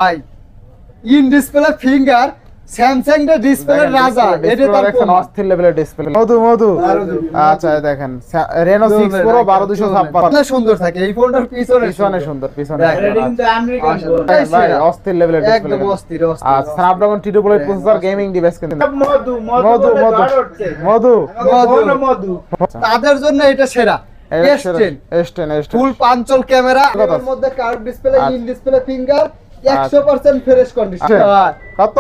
ভাই in display finger Samsung এর display রাজা এটা তার অস্থির লেভেলের ডিসপ্লে মধু আচ্ছা দেখেন Reno 6 Pro 12256 সুন্দর থাকে এই ফোনটার পিছনে সুন্দর পিছনে কিন্তু আমেরিকান ভাই অস্থির লেভেলের ডিসপ্লে একদম অস্থির আর Snapdragon 288 প্রসেসর গেমিং ডিভাইস কিন্তু মধু তাদের জন্য এটা সেরা S10 ফুল পাঁচল ক্যামেরা এর মধ্যে curve display in display finger 100% fresh condition কত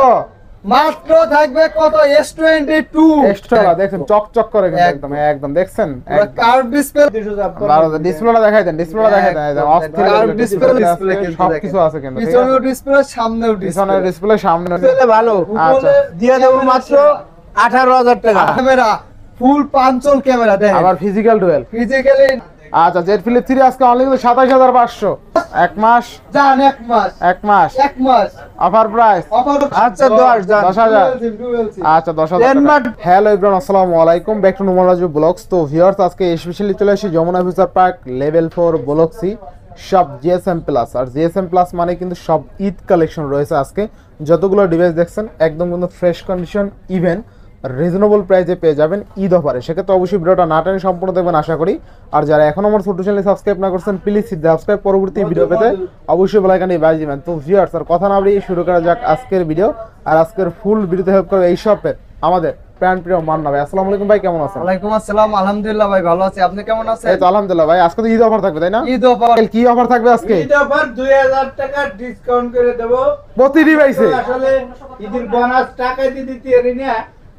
মাত্র থাকবে কত S22 এক্সট্রা দেখেন চকচক করে কিন্তু একদম দেখছেন কার্ভ ডিসপ্লে ডিসপ্লেটা দেখাই দেন অস্থির কার্ভ ডিসপ্লে সবকিছু আছে কিন্তু পিছনের ডিসপ্লে সামনেও পিছনের ডিসপ্লে সামনে ভালো আচ্ছা দিয়ে দেব মাত্র 18000 টাকা ক্যামেরা ফুল পাঁচল ক্যামেরা দেখেন আবার ফিজিক্যাল ডুয়েল ফিজিক্যালি আচ্ছা জেড ফ্লিপ 3 আজকে অনলি 27500 এক মাস জান এক মাস অফার প্রাইস আচ্ছা 10000 আচ্ছা 10000 হ্যালো एवरीवन আসসালামু আলাইকুম back to Noman Raju blogs. তো ভিউয়ার্স আজকে স্পেশালি চলে আসি Jamuna future park level 4 block C সব জিএসএম প্লাস। আর জিএসএম প্লাস মানে কিন্তু সব ঈদ কালেকশন রয়েছে আজকে। যতগুলো ডিভাইস দেখছেন একদম কিন্তু ফ্রেশ কন্ডিশন ইভেন রিজনেবল প্রাইসে পেয়ে যাবেন ঈদ অফারে। সেক্ষেত্রে অবশ্যই ভিডিওটা না টেনে সম্পূর্ণ দেখবেন আশা করি। আর যারা এখন আমার ছোট চ্যানেল সাবস্ক্রাইব না করছেন প্লিজ সাবস্ক্রাইব, পরবর্তী ভিডিও পেতে অবশ্যই বেল আইকনটি বাজিয়ে দিবেন। তো ভিউয়ার্স আর কথা না বাড়িয়ে শুরু করা যাক আজকের ভিডিও। আর আজকের ফুল ভিডিওতে হেল্প করবে এই শপের আমাদের প্রাণ প্রিয় মান্না ভাই। আসসালামু আলাইকুম ভাই, কেমন আছেন? ওয়ালাইকুম আসসালাম, আলহামদুলিল্লাহ ভাই ভালো আছি, আপনি কেমন আছেন? এই তো আলহামদুলিল্লাহ ভাই। আজকে তো ঈদ অফার থাকবে তাই না? ঈদ অফার কি অফার থাকবে আজকে? ঈদ অফার 2000 টাকা ডিসকাউন্ট করে দেব প্রতি ডিভাইসে। আসলে ঈদের বোনাস টাকা দিতে পারি না,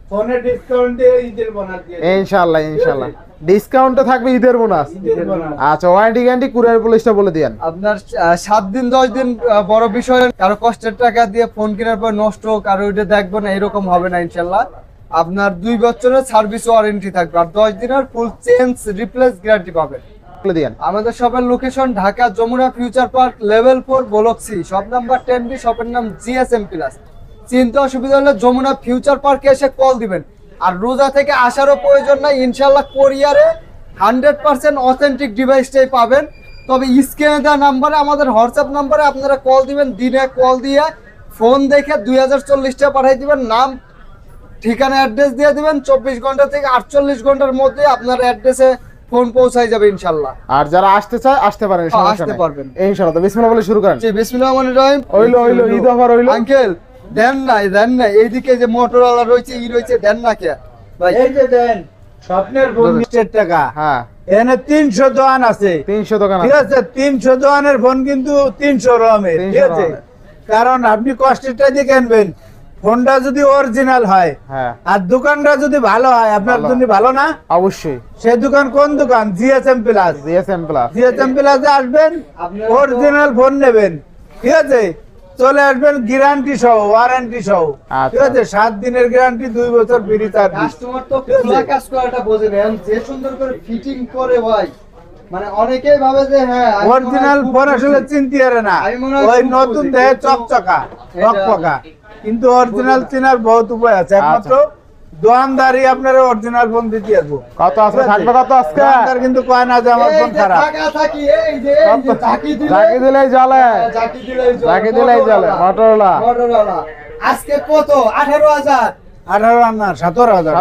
ফোনে ডিসকাউন্ট দিয়ে ঈদের বোনাস দিয়ে ইনশাআল্লাহ ডিসকাউন্টে থাকবে ঈদের বোনাস। আচ্ছা ওয়ারেন্টি গ্যারান্টি কুরিয়ার পলিসটা বলে দেন। আপনার 7 দিন 10 দিন বড় বিষয়, কারো কষ্টের টাকা দিয়ে ফোন কেনার পর নষ্ট কারো এটা দেখবো না এরকম হবে না ইনশাআল্লাহ। আপনার 2 বছরের সার্ভিস ওয়ারেন্টি থাকবে আর 10 দিনের ফুল চেঞ্জ রিপ্লেস গ্যারান্টি পাবেন। বলে দেন আমাদের শপের location Dhaka Jamuna future park level 4 block C, shop number 10B, শপের নাম জিএসএম প্লাস। চিন্তা অসুবিধা হলে যমুনা ফিউচার পার্কে এসে কল দিবেন। আর রোজা থেকে আসারও প্রয়োজন নাই, ইনশাআল্লাহ কোরিয়ারে 100% অথেন্টিক ডিভাইসটাই পাবেন। তবে স্ক্রিনে দেওয়া নাম্বারে আমাদের হোয়াটসঅ্যাপ নাম্বারে আপনারা কল দিবেন, দিনে কল দিয়ে ফোন দেখে 2040 টাকা পাঠিয়ে দিবেন, নাম ঠিকানা অ্যাড্রেস দিয়ে দিবেন। 24 ঘন্টা থেকে 48 ঘন্টার মধ্যে আপনার অ্যাড্রেসে ফোন পৌঁছায় যাবে ইনশাআল্লাহ। আর যারা আসতে চায় আসতে পারেন, আসতে পারবেন ইনশাআল্লাহ। তো বিসমিল্লাহ বলে শুরু করেন। জি বিসমিল্লাহির রহমানির রহিম। হইলো ঈদ অফার হইলো। আঙ্কেল দেন না এইদিকে যে মোটরওয়ালা রয়েছে রয়েছে দেন না কে ভাই? এই যে দেন স্বপ্নের ফোন 20 টাকা। হ্যাঁ এখানে 300 দোকান আছে, 300 দোকান ঠিক আছে। 300 দোকানের ফোন কিন্তু 300 রকমের, ঠিক আছে। কারণ আপনি কষ্টেরটা দিয়ে কিনবেন, ফোনটা যদি অরিজিনাল হয় আর দোকানটা যদি ভালো হয় আপনার জন্য ভালো না? অবশ্যই। সেই দোকান কোন দোকান? GSM plus. জিএসএম প্লাসে আসবেন, অরিজিনাল ফোন নেবেন, ঠিক আছে। চলে আসবেন গ্যারান্টি সহ, ওয়ারেন্টি সহ, ঠিক আছে। 7 দিনের গ্যারান্টি, 2 বছর ফ্রি সার্ভিস। কাস্টমার তো খোলা কাজ করাটা বোঝে না, যে সুন্দর করে ফিটিং করে ভাই, মানে অনেকেই ভাবে যে হ্যাঁ অরিজিনাল ফোন আসলে চিনতে পারে না, ওই নতুন দেহে চকচকা টকপকা, কিন্তু অরিজিনাল চেনার বহুত উপায় আছে। একমাত্র দোকানদারি আপনার অরিজিনাল ফোন দিতে আসবো। কত আছে থাকবে? কত আজকে দোকানদার কিন্তু কয় না যে আমার ফোন খারাপ। এই যে জাকি দিলেই জ্বলে, জাকি দিলেই জ্বলে। মোটরোলা আজকে কত? 18000 18 না 17000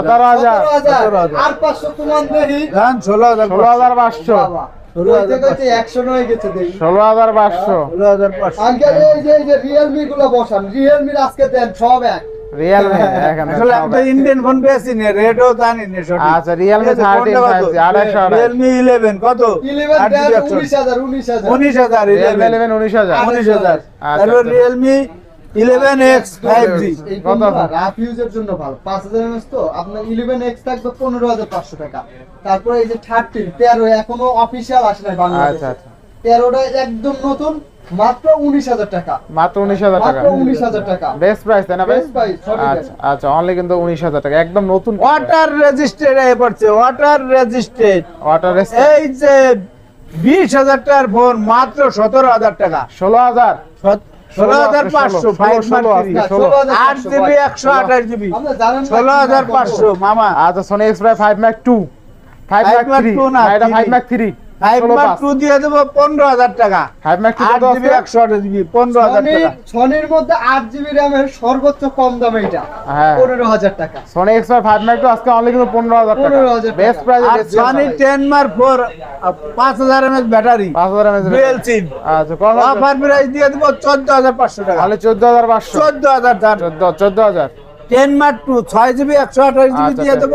আর 500 কমান দেই জান 16500 আঙ্কেল। এই যে রিয়েলমি গুলো বসান, রিয়েলমির আজকে দেন সব এক। রিয়েলমি আসলে আমরা ইন্ডিয়ান ফোন বেশি না, রেটও জানি না সঠিক। আচ্ছা রিয়েলমি 13 রিয়েলমি 11 কত? 11 দেন 19000 রিয়েলমি 11 19000 তারপর রিয়েলমি 11X 5G কত? রাফ ইউজের জন্য ভালো, 5000 mAh তো আপনার 11X থাকবে 15500 টাকা। তারপর এই যে 13 এখনো অফিশিয়াল আসে নাই বাংলাদেশে। আচ্ছা 13টা একদম নতুন, মাত্র 19000 টাকা। মাত্র 19000 টাকা, মাত্র 19000 টাকা বেস্ট প্রাইস তাই না ভাই? Best price. আচ্ছা অনলি কিন্তু 19000 টাকা একদম নতুন। ওয়াটার রেজিস্ট্রেড এ পড়ছে, ওয়াটার রেজিস্ট্রেড। এই যে 20000 টাকার ফোন মাত্র 17000 টাকা। 16500 16500 8GB 128GB 16500 মামা। আচ্ছা Sony Xperia 5 Mark 2 5 Mark 3 না, এটা 5 Mark 3 5 Mark 2 দিয়ে দেব 15000 টাকা। 5 Mark 2 কত 8 জিবি আছে? 128 জিবি 15000 টাকা। সনির মধ্যে 8 জিবি র‍্যামের সর্বোচ্চ কম দাম এটা হ্যাঁ 15000 টাকা। Sony Xperia 5 Mark 2 আজকে অনলি কিন্তু 15000 টাকা 15,000 টাকা। বেস্ট প্রাইসে আর Sony 10 Mark 4 5000 mAh battery 5000 mAh dual SIM আচ্ছা কত অফার প্রাইস দিয়ে দেব 14500 টাকা। তাহলে 14500 14000 দাম। 14000 10 Mark 2 6 জিবি 128 জিবি আচ্ছা, দিয়ে দেব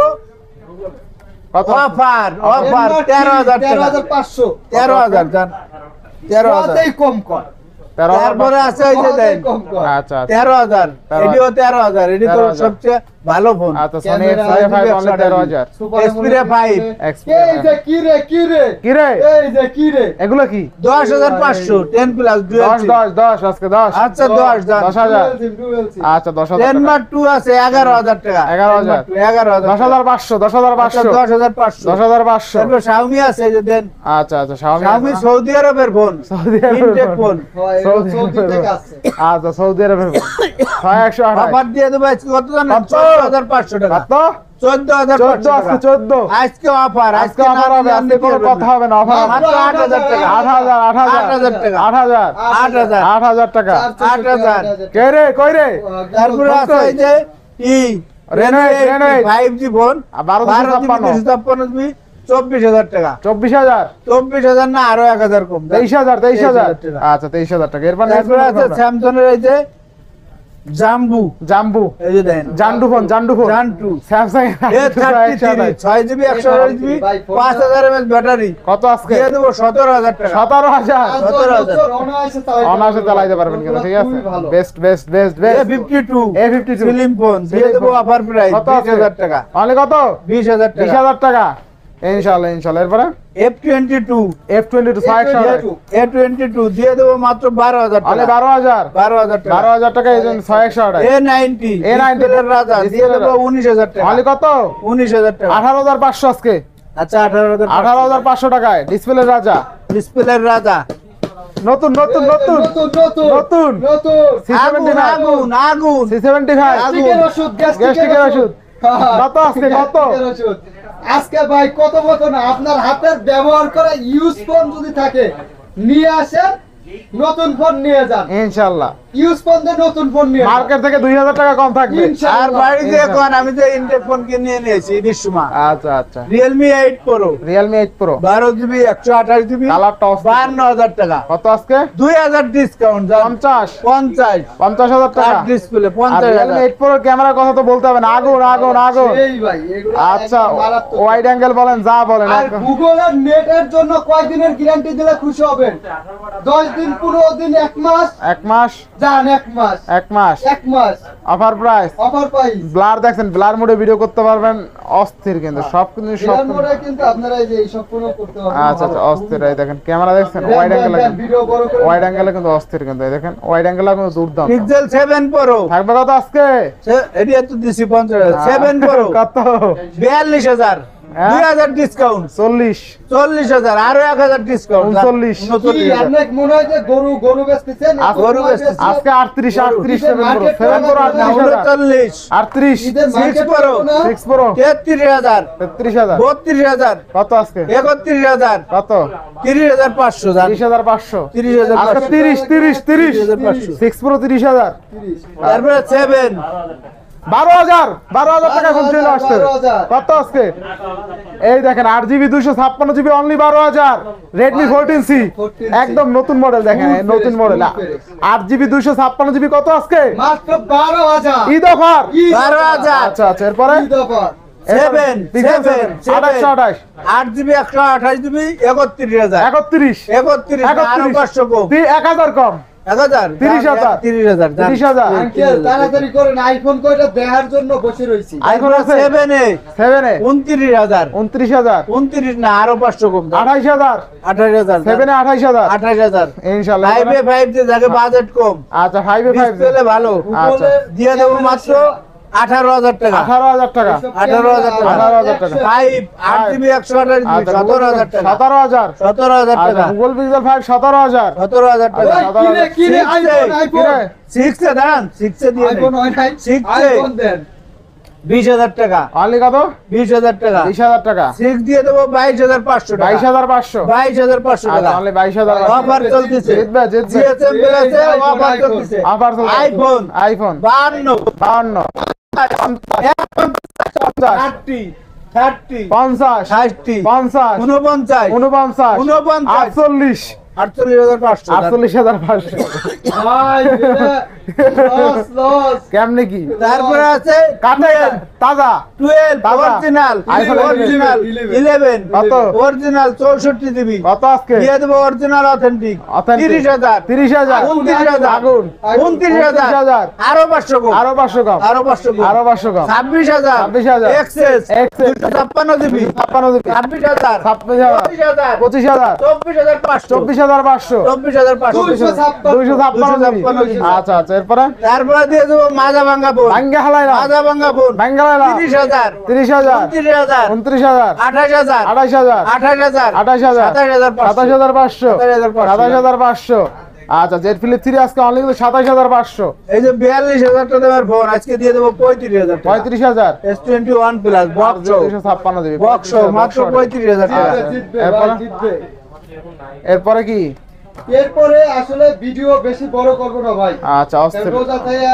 কত অফার 13000 টাকা। 13500 13000 দাম। 13000 কতই কম কর। তারপরে আছে এই যে দেন কম কর। আচ্ছা আচ্ছা 13000 এটিও 13000 এটি তো 13,000 সবচেয়ে ভালো ফোন। আচ্ছা Sony camera, Xperia 5 only 128 13000 Xperia 5 এই যে কি রে কি রে এই যে কি রে এগুলো কি 10500 10 প্লাস ডুয়াল 10 সিম। 10 10 আজকে 10 আচ্ছা 10 দাম। 10000 ডুয়াল সিম। আচ্ছা 10000 10 Mark 2 আছে 11000 টাকা। 11,000 11000 10500 10500 10500 10500 তারপর Xiaomi আছে এই যে দেন আচ্ছা আচ্ছা Xiaomi Xiaomi সৌদি আরবের ফোন সৌদি আরবের ইনটেক ফোন হয় সৌদি সৌদি আরবের থেকে আসছে। আচ্ছা সৌদি আরবের 6128 অফার দিয়ে দেব আজকে কত জানেন কত? 14500 টাকা। কত 14500 14 আজকে টাকা 14 আজকে অফার আজকে অফার হবে আজকে কোনো কথা হবে না অফার মাত্র 8000 টাকা 8000 8000 টাকা 8000 8000 8000 টাকা 8000 কে রে কই রে তারপরে আছে এই যে Reno 8 5G ফোন 1256 256 24000 টাকা 24000 24000 না আরো 1000 কম 23000 23000 টাকা। আচ্ছা 23000 টাকা এরপর তারপরে আছে স্যামসাং এর এই যে জাম্বু জাম্বু এই যে দেন জান্ডু ফোন জান্টু Samsung A33 6 GB 128 GB 5000 mAh battery কত আজকে দিয়ে দেব 17000 টাকা 17000 17,000 অনায়াসে চালাইতে অনায়াসে চালাইতে পারবেন কিন্তু ঠিক আছে খুবই ভালো। Best best best best A52 A52 slim phone দিয়ে দেব অফার প্রাইস কত আছে 20000 টাকা অনলি কত 20000 টাকা 20000 টাকা ইনশাআল্লাহ ইনশাআল্লাহ এরপর F22 F22 6128 A22 দিয়ে দেব মাত্র 12000 অনলি টাকা 12000 12000 টাকা 12000 টাকা এই জন্য 6128 A90 A90 এর রাজা দিয়ে দেব 19000 টাকা অনলি কত 19000 টাকা 18500 আজকে আচ্ছা 18000 18500 টাকায় ডিসপ্লে রাজা ডিসপ্লের রাজা নতুন নতুন নতুন নতুন আগুন আগুন আগুন C75 গ্যাস্ট্রিকের ওষুধ গ্যাস্ট্রিকের ওষুধ কত আজকে কত গ্যাস্ট্রিকের ওষুধ। আজকে ভাই কত কত না আপনার হাতের ব্যবহার করা ইউজ ফোন যদি থাকে নিয়ে আসেন নতুন ফোন নিয়ে যান ইনশাআল্লাহ ইউজ ফোন দিয়ে নতুন ফোন নিয়ে যান। মার্কেট থেকে 2000 টাকা কম থাকবে ইনশাআল্লাহ। আর বাড়িতে এখন আমি যে ইনটেক ফোন কিনে নিয়েছি ঈদের সময় আচ্ছা আচ্ছা Realme 8 Pro Realme 8 Pro 12 GB 128 GB কালারটা অস্থির। 52000 টাকা কত আজকে 2000 ডিসকাউন্ট 50 50 50000 টাকা আর ডিসপ্লে আর Realme 50000 8 Pro ক্যামেরার কথা তো বলতে হবে না আগুন আগুন আগুন এই ভাই এগুলো আচ্ছা একদম মারাত্মক। ওয়াইড অ্যাঙ্গেল বলেন যা বলেন আর একদম। গুগলের নেটের জন্য কয়দিনের গ্যারান্টি দিলে খুশি হবেন 10 দিন 15 দিন 1 মাস এক মাস জান 1 মাস 1 মাস 1 মাস offer price offer price blur দেখছেন ব্লার মোডে ভিডিও করতে পারবেন অস্থির কিন্তু সব কিন্তু সব এর মোড়ে কিন্তু আপনারা এই যে এই সব কোনো করতে পারবেন আচ্ছা আচ্ছা অস্থির এই দেখেন ক্যামেরা দেখছেন ওয়াইড অ্যাঙ্গেলে ভিডিও বড় করে ওয়াইড অ্যাঙ্গেলে কিন্তু অস্থির কিন্তু এই দেখেন ওয়াইড অ্যাঙ্গেলে কিন্তু দুর্দান্ত পিক্সেল 7 Pro থাকবে কত আজকে এটি তো দিছি 50000 7 Pro কত 42000 হ্যাঁ? 2000 ডিসকাউন্ট 40 40000 আরো 1000 ডিসকাউন্ট 39 কি আপনার মনে হয় যে গরু বেচতেছেন গরু বেচতেছেন। আজকে 38 38 ঈদের 7 Pro market 7 Pro করা 38000 39 38 ঈদের 6 market Pro, করবো না? 6 Pro 33000 33000 32000 কত আজকে 31000 কত 30500 জান 30500 30500 আজকে 30 30 30 30500 6 Pro 30000 তারপরে 7 12000 টাকা ফোন চলে আসছে 12,000 কত আজকে এই দেখেন 8GB 256GB only 12000 Redmi 14C 14C একদম নতুন মডেল দেখেন এই নতুন মডেল 8GB 256GB কত আজকে মাত্র 12000 ঈদ অফার 12000 আচ্ছা আচ্ছা এরপরে 7 28 8GB 128 জিবি 31000 31 31 আরো 500 কম 1000 কম 1000 30,000 30,000 30,000 আঙ্কেল তাড়াতাড়ি করেন আইফোন কয়টা দেখার জন্য বসে রইছি আইফোন আছে 7 এ 7 এ 29000 29000 29 না আরো 500 কম 28000 28000 7 এ 28000 28000 ইনশাআল্লাহ 5 এ 5 যে যাকে বাজেট কম আচ্ছা 5 এ 5 ডিসপ্লে ভালো আচ্ছা দিয়ে দেব মাত্র 18000 টাকা 18000 টাকা 18,000 টাকা 18,000 টাকা 5 8GB 128 জিবি 17000 টাকা 17000 17000 আচ্ছা টাকা গুগল পিক্সেল 5 17000 17000 টাকা ওই কি রে আইফোন আইফোন 6 এ দাঁড়ান 6 এ দিয়ে আইফোন হয় নাই 6 এ আইফোন দেন 20,000 টাকা। অনলি কত? 20,000 টাকা। 20,000 টাকা। 6 দিয়ে দেবো 22,500 টাকা। 22,500। 22,500 টাকা। অনলি 22,500। অফার চলতেছে। জিএসএম প্লাসে অফার চলতেছে। অফার চলছে। IPhone iPhone 52 52 30 30 50 60 50 49 49 48 48,500 48,500। ভাই লস লস। কেমনে কি? তারপরে আছে কাটে তাজা 12 তাজা। অরিজিনাল iPhone অরিজিনাল 11 কত? অরিজিনাল 64 জিবি কত আজকে? দিয়ে দেব অরিজিনাল অথেন্টিক Authentic। 30,000 30,000 29,000 আগুন 29,000 আরো 500 কম আরো 500 কম আরো 500 কম আরো 500 কম 26,000 26,000 access Access 256 GB 56 GB 26,000 26,000 25,000 25,000 24,500 24,500 256 GB. আচ্ছা আচ্ছা এরপরে তারপরে দিয়ে দেবো মাজা ভাঙ্গা ফোন ভাঙ্গা হালাইলা মাজা ভাঙ্গা ফোন ভাঙ্গা হালাইলা 30,000 30,000 29,000 29,000 28,000 28,000 28,000 28,000 27,500 27,500 আচ্ছা জেড ফ্লিপ 3 আজকে অনলি কিন্তু 27,500 এই যে 42,000 টাকার ফোন আজকে দিয়ে দেবো 35,000 টাকা 35,000 S21 plus box 256 GB box মাত্র 35,000 টাকা জিতবে এরপরে? ভাই, জিতবে। এরপরে কি? এরপরে আসলে ভিডিও বেশি বড় করবো না ভাই, আচ্ছা অস্থির রোজা থেকে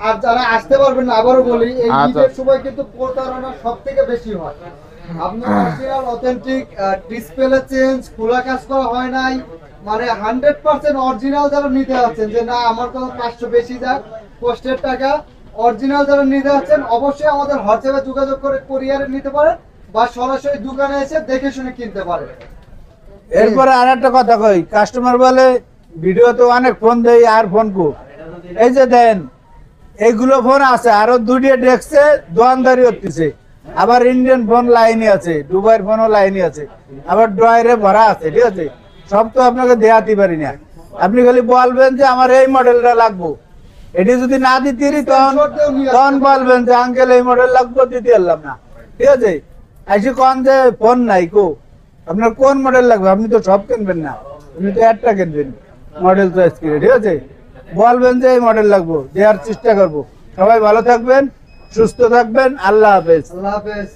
আর যারা আসতে পারবেন না আবারও বলি এই আচ্ছা। ঈদের সময় কিন্তু প্রতারণা সব থেকে বেশি হয়। আপনার অরিজিনাল অথেন্টিক ডিসপ্লে চেঞ্জ খোলা কাজ করা হয় নাই, মানে 100% অরিজিনাল যারা নিতে যাচ্ছেন যে না আমার তো 500 বেশি যাক পোস্টের টাকা, অরিজিনাল যারা নিতে যাচ্ছেন অবশ্যই আমাদের হোয়াটসঅ্যাপে যোগাযোগ করে কুরিয়ারে নিতে পারেন বা সরাসরি দোকানে এসে দেখে শুনে কিনতে পারেন। এরপরে আরেকটা কথা কই, কাস্টমার বলে ভিডিও তো অনেক ফোন দেই আর ফোন কো, এই যে দেন এইগুলো ফোন আছে আরো দুইটা দেখছে দোকানদারি হচ্ছে, আবার ইন্ডিয়ান ফোন লাইনে আছে, দুবাইয়ের ফোনও লাইনে আছে, আবার ড্রয়ারে ভরা আছে, ঠিক আছে, সব তো আপনাকে দেখাতে পারি না। আপনি খালি বলবেন যে আমার এই মডেলটা লাগবো, এটি যদি না দিতে পারি তখন বলবেন যে আঙ্কেল এই মডেল লাগবে, দিতে পারলাম না, ঠিক আছে। আইসি কোন যে ফোন নাই কো, আপনার কোন মডেল লাগবে, আপনি তো সব কিনবেন না, আপনি তো একটা কিনবেন মডেল চয়েস করে, ঠিক আছে, বলবেন যে এই মডেল লাগবো, দেওয়ার চেষ্টা করবো। সবাই ভালো থাকবেন, সুস্থ থাকবেন, আল্লাহ হাফেজ। আল্লাহ হাফেজ।